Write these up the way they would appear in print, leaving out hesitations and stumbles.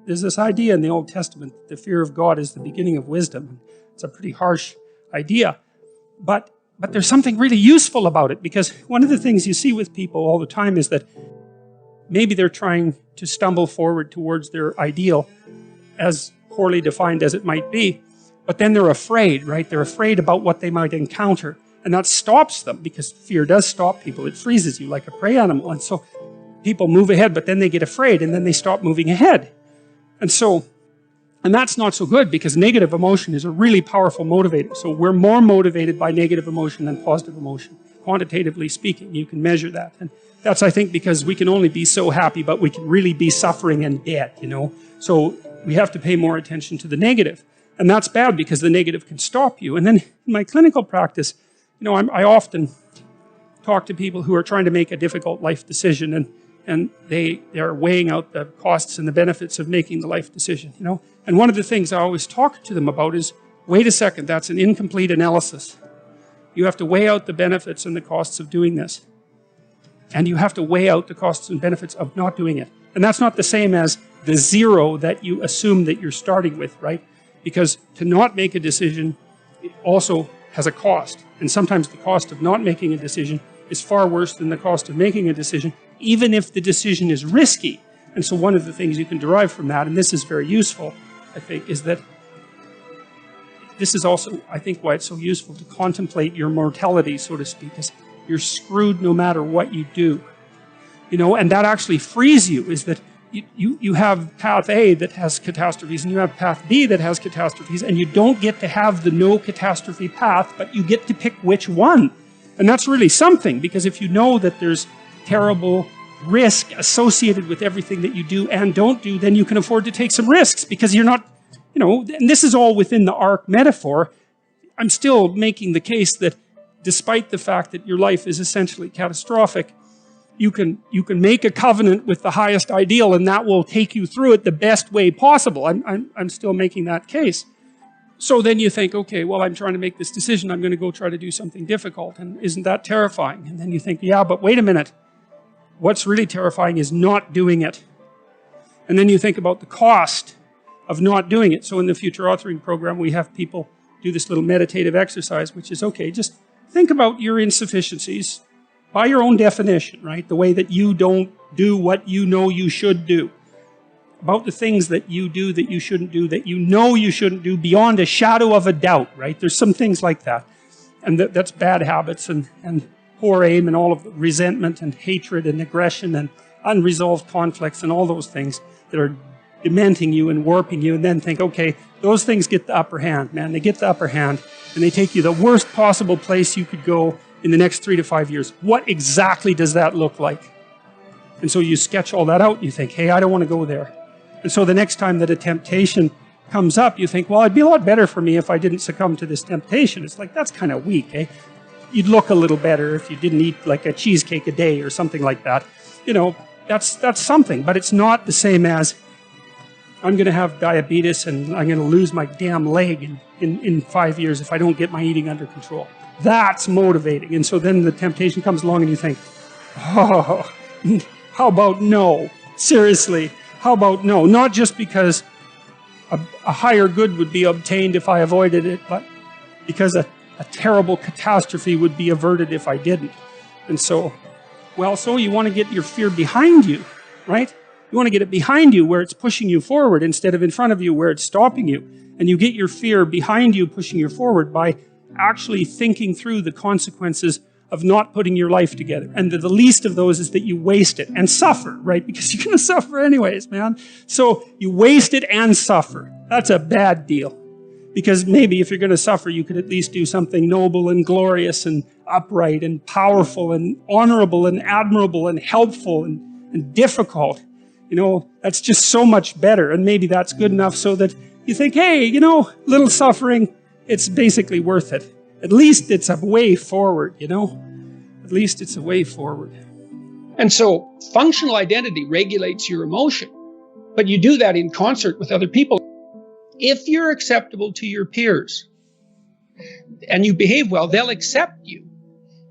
there's this idea in the Old Testament that the fear of God is the beginning of wisdom. It's a pretty harsh idea, but there's something really useful about it, because one of the things you see with people all the time is that maybe they're trying to stumble forward towards their ideal, as poorly defined as it might be, but then they're afraid, right? They're afraid about what they might encounter, and that stops them, because fear does stop people. It freezes you like a prey animal, and so people move ahead, but then they get afraid, and then they stop moving ahead. And that's not so good, because negative emotion is a really powerful motivator. So we're more motivated by negative emotion than positive emotion. Quantitatively speaking, you can measure that. And that's, I think, because we can only be so happy, but we can really be suffering and dead, you know? So we have to pay more attention to the negative. And that's bad, because the negative can stop you. And then in my clinical practice, you know, I often talk to people who are trying to make a difficult life decision, and they are weighing out the costs and the benefits of making the life decision, you know? And one of the things I always talk to them about is, wait a second, that's an incomplete analysis. You have to weigh out the benefits and the costs of doing this. And you have to weigh out the costs and benefits of not doing it. And that's not the same as the zero that you assume that you're starting with, right? Because to not make a decision also has a cost. And sometimes the cost of not making a decision is far worse than the cost of making a decision, even if the decision is risky. And so one of the things you can derive from that, and this is very useful, I think, is that this is also, I think, why it's so useful to contemplate your mortality, so to speak, is you're screwed no matter what you do. You know, and that actually frees you, is that you have path A that has catastrophes, and you have path B that has catastrophes, and you don't get to have the no catastrophe path, but you get to pick which one. And that's really something, because if you know that there's terrible risk associated with everything that you do and don't do, then you can afford to take some risks, because you're not, you know, and this is all within the ark metaphor. I'm still making the case that despite the fact that your life is essentially catastrophic, you can make a covenant with the highest ideal, and that will take you through it the best way possible. I'm still making that case. So then you think, okay, well, I'm trying to make this decision. I'm going to go try to do something difficult, and isn't that terrifying? And then you think, yeah, but wait a minute. What's really terrifying is not doing it. And then you think about the cost of not doing it. So in the future authoring program, we have people do this little meditative exercise, which is, okay, just think about your insufficiencies by your own definition, right? The way that you don't do what you know you should do. About the things that you do that you shouldn't do, that you know you shouldn't do beyond a shadow of a doubt, right? There's some things like that. And that's bad habits and poor aim and all of the resentment and hatred and aggression and unresolved conflicts and all those things that are dementing you and warping you, and then think, okay, those things get the upper hand, man. They get the upper hand, and they take you the worst possible place you could go in the next 3 to 5 years. What exactly does that look like? And so you sketch all that out, and you think, hey, I don't want to go there. And so the next time that a temptation comes up, you think, well, it'd be a lot better for me if I didn't succumb to this temptation. It's like, that's kind of weak, eh? You'd look a little better if you didn't eat like a cheesecake a day or something like that. You know, that's something, but it's not the same as, I'm going to have diabetes and I'm going to lose my damn leg in 5 years if I don't get my eating under control. That's motivating. And so then the temptation comes along and you think, oh, how about no? Seriously, how about no? Not just because a higher good would be obtained if I avoided it, but because a terrible catastrophe would be averted if I didn't. And so, well, so you want to get your fear behind you, right? You want to get it behind you where it's pushing you forward instead of in front of you where it's stopping you. And you get your fear behind you, pushing you forward by actually thinking through the consequences of not putting your life together. And the least of those is that you waste it and suffer, right? Because you're going to suffer anyways, man. So you waste it and suffer. That's a bad deal. Because maybe if you're going to suffer, you could at least do something noble and glorious and upright and powerful and honorable and admirable and helpful and difficult. You know, that's just so much better. And maybe that's good enough so that you think, hey, you know, little suffering, it's basically worth it. At least it's a way forward, you know? At least it's a way forward. And so functional identity regulates your emotion, but you do that in concert with other people. If you're acceptable to your peers and you behave well, they'll accept you.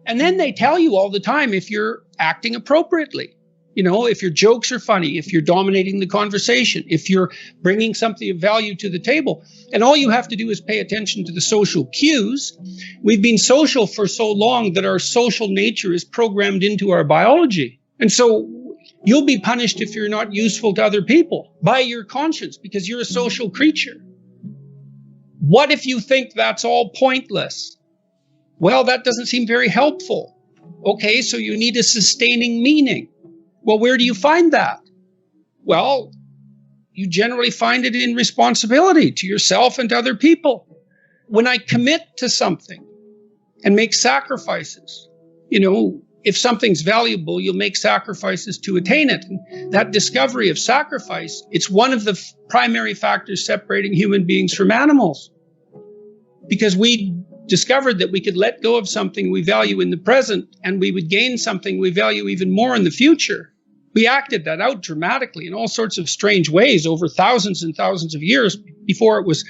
And then they tell you all the time if you're acting appropriately. You know, if your jokes are funny, if you're dominating the conversation, if you're bringing something of value to the table. And all you have to do is pay attention to the social cues. We've been social for so long that our social nature is programmed into our biology. And so you'll be punished if you're not useful to other people by your conscience, because you're a social creature. What if you think that's all pointless? Well, that doesn't seem very helpful. Okay, so you need a sustaining meaning. Well, where do you find that? Well, you generally find it in responsibility to yourself and to other people. When I commit to something and make sacrifices, you know, if something's valuable, you'll make sacrifices to attain it. And that discovery of sacrifice, it's one of the primary factors separating human beings from animals. Because we discovered that we could let go of something we value in the present and we would gain something we value even more in the future. We acted that out dramatically in all sorts of strange ways over thousands and thousands of years before it was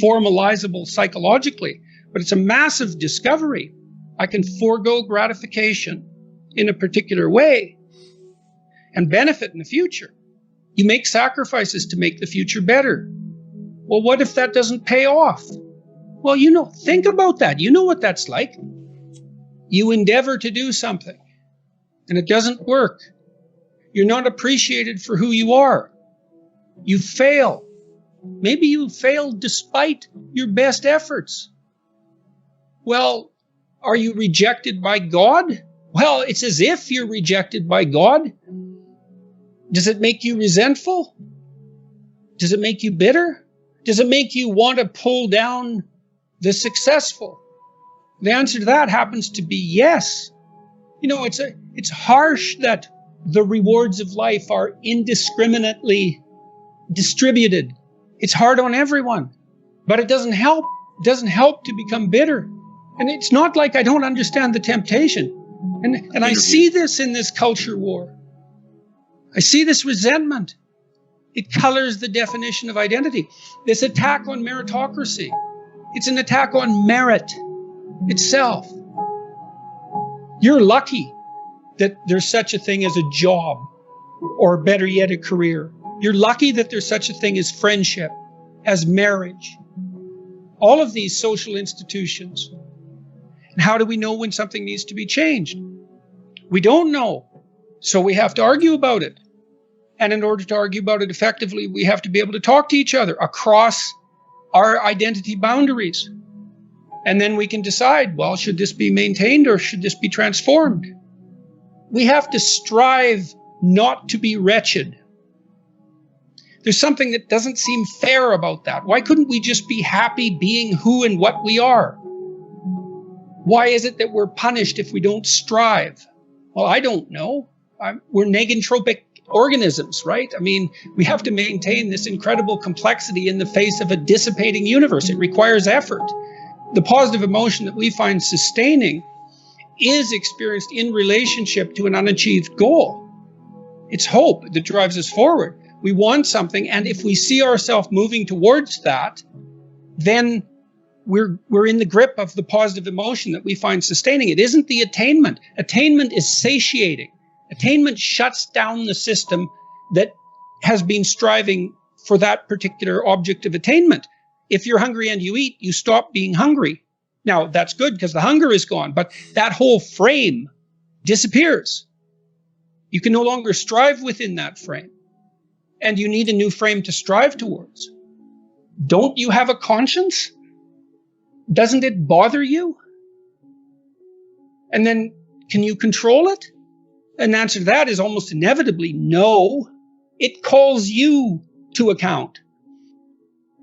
formalizable psychologically. But it's a massive discovery. I can forego gratification in a particular way and benefit in the future. You make sacrifices to make the future better. Well, what if that doesn't pay off? Well, you know, think about that. You know what that's like. You endeavor to do something and it doesn't work. You're not appreciated for who you are. You fail. Maybe you failed despite your best efforts. Well, are you rejected by God? Well, it's as if you're rejected by God. Does it make you resentful? Does it make you bitter? Does it make you want to pull down the successful? The answer to that happens to be yes. You know, it's harsh that the rewards of life are indiscriminately distributed. It's hard on everyone, but it doesn't help. It doesn't help to become bitter. And it's not like I don't understand the temptation. And I see this in this culture war. I see this resentment. It colors the definition of identity. This attack on meritocracy. It's an attack on merit itself. You're lucky that there's such a thing as a job, or better yet, a career. You're lucky that there's such a thing as friendship, as marriage. All of these social institutions. And how do we know when something needs to be changed? We don't know. So we have to argue about it. And in order to argue about it effectively, we have to be able to talk to each other across our identity boundaries. And then we can decide, well, should this be maintained or should this be transformed? We have to strive not to be wretched. There's something that doesn't seem fair about that. Why couldn't we just be happy being who and what we are? Why is it that we're punished if we don't strive? Well, I don't know. We're negentropic organisms, right? I mean, we have to maintain this incredible complexity in the face of a dissipating universe. It requires effort. The positive emotion that we find sustaining is experienced in relationship to an unachieved goal. It's hope that drives us forward. We want something, and if we see ourselves moving towards that, then we're in the grip of the positive emotion that we find sustaining. It isn't the attainment. Attainment is satiating. Attainment shuts down the system that has been striving for that particular object of attainment. If you're hungry and you eat, you stop being hungry. Now, that's good because the hunger is gone, but that whole frame disappears. You can no longer strive within that frame, and you need a new frame to strive towards. Don't you have a conscience? Doesn't it bother you? And then, can you control it? And the answer to that is almost inevitably no. It calls you to account.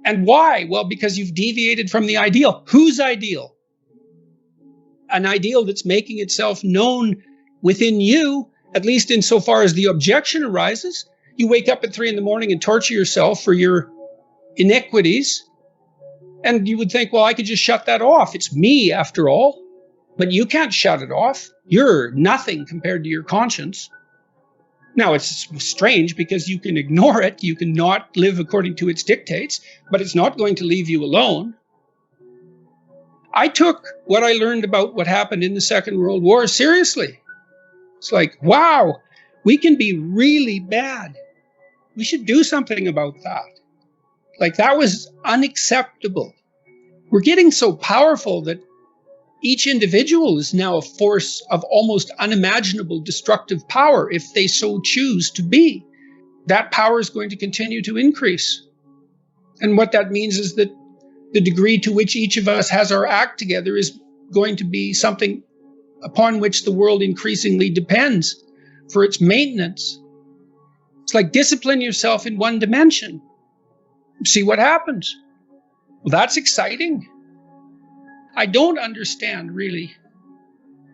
And why? Well, because you've deviated from the ideal. Whose ideal? An ideal that's making itself known within you, at least insofar as the objection arises. You wake up at 3 a.m. and torture yourself for your iniquities. And you would think, well, I could just shut that off. It's me, after all. But you can't shut it off. You're nothing compared to your conscience. Now, it's strange because you can ignore it. You can not live according to its dictates, but it's not going to leave you alone. I took what I learned about what happened in the Second World War seriously. It's like, wow, we can be really bad. We should do something about that. Like, that was unacceptable. We're getting so powerful that each individual is now a force of almost unimaginable destructive power if they so choose to be. That power is going to continue to increase. And what that means is that the degree to which each of us has our act together is going to be something upon which the world increasingly depends for its maintenance. It's like, discipline yourself in one dimension. See what happens. Well, that's exciting. I don't understand, really.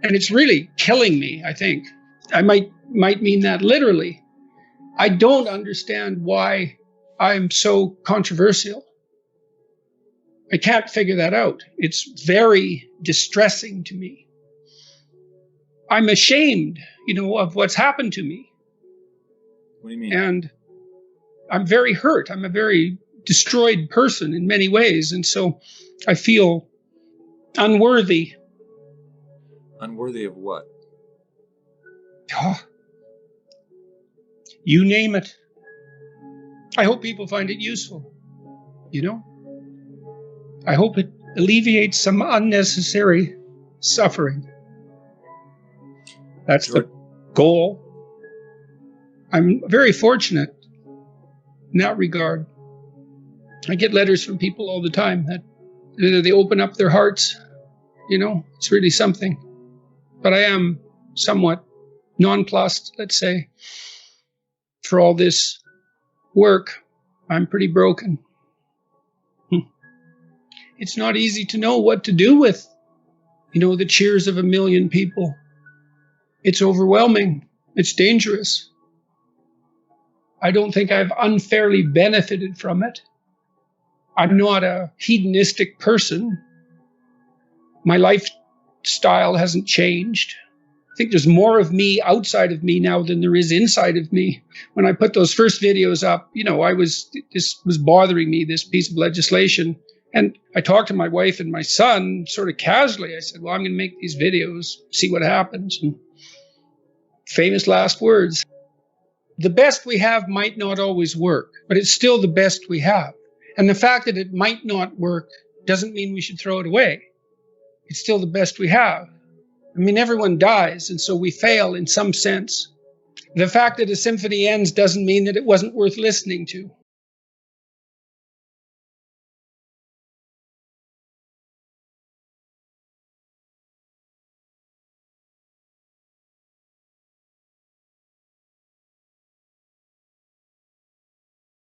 And it's really killing me, I think. I might mean that literally. I don't understand why I'm so controversial. I can't figure that out. It's very distressing to me. I'm ashamed, of what's happened to me. What do you mean? And I'm very hurt. I'm a very destroyed person in many ways. And so I feel unworthy. Unworthy of what? Oh, you name it. I hope people find it useful. I hope it alleviates some unnecessary suffering. That's the goal. I'm very fortunate in that regard. I get letters from people all the time that they open up their hearts. It's really something. But I am somewhat nonplussed, let's say, for all this work. I'm pretty broken. It's not easy to know what to do with, the cheers of 1 million people. It's overwhelming. It's dangerous. I don't think I've unfairly benefited from it. I'm not a hedonistic person. My lifestyle hasn't changed. I think there's more of me outside of me now than there is inside of me. When I put those first videos up, this was bothering me, this piece of legislation. And I talked to my wife and my son sort of casually. I said, well, I'm going to make these videos, see what happens. And famous last words. The best we have might not always work, but it's still the best we have. And the fact that it might not work doesn't mean we should throw it away. It's still the best we have. Everyone dies, and so we fail in some sense. The fact that a symphony ends doesn't mean that it wasn't worth listening to.